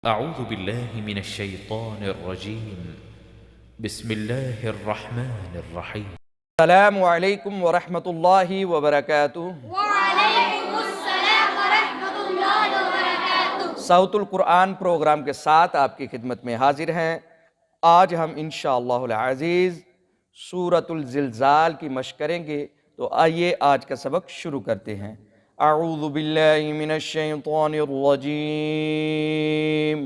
أعوذ بالله من الشيطان الرجيم بسم الله الرحمن الرحيم अस्सलामु अलैकुम वरहमतुल्लाहि वबरकातुहू। वालेकुमुस्सलाम वरहमतुल्लाहि वबरकातुह। सौतुल कुरान प्रोग्राम के साथ आपकी खिदमत में हाजिर हैं। आज हम इंशाअल्लाहुल अज़ीज़ सूरतुल ज़िलज़ाल की मशक़ करेंगे। तो आइए आज का सबक शुरू करते हैं। अऊज़ु बिल्लाहि मिनश शैतानिर रजीम।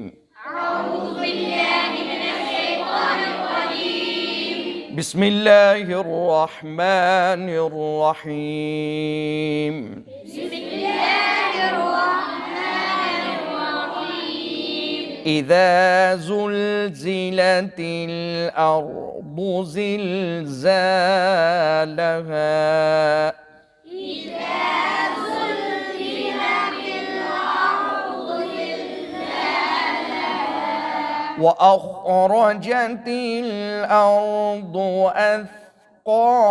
बिस्मिल्लाहिर रहमानिर रहीम। इज़ा ज़ुलज़िलतिल अर्दु ज़िलज़ालहा वअख़रजतिल अर्दु अथक़ालहा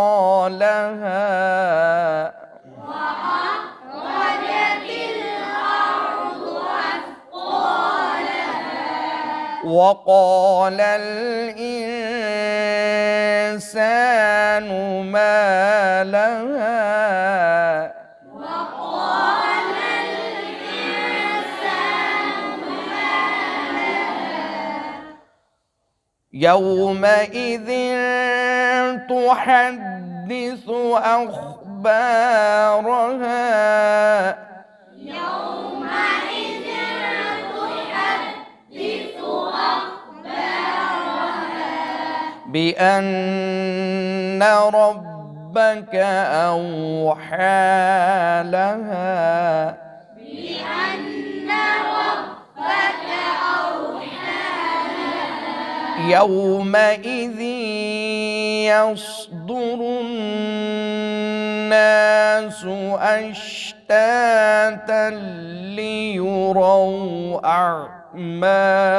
वक़ालल इंसानु मा लहा यौमइज़िन तुहद्दिसु अख़बारहा बिअन्न रब्बक औहा लहा यौमइज़िन यस्दुरुन्नासु अश्तातन लियुरौ अअमालहुम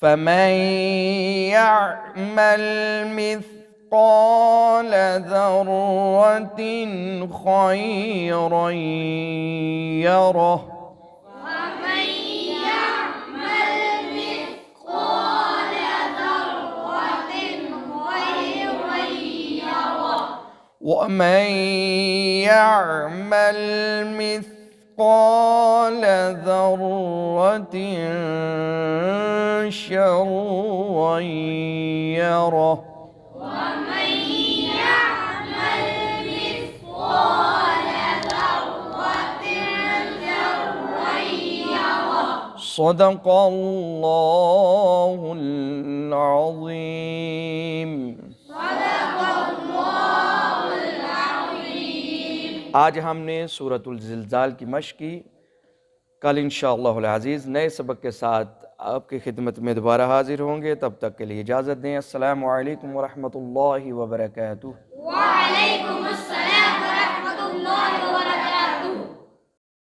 فمن يعمل مثقال ذرة خيرا يره ومن يعمل مثقال ذرة شرا يره صدق الله العظيम। आज हमने सूरतुल ज़िलज़ाल की मशक़ की। कल इंशाअल्लाहुल अज़ीज़ नए सबक के साथ आपकी खिदमत में दोबारा हाजिर होंगे। तब तक के लिए इजाज़त दें। अस्सलामु अलैकुम वरहमतुल्लाहि वबरकातुहू।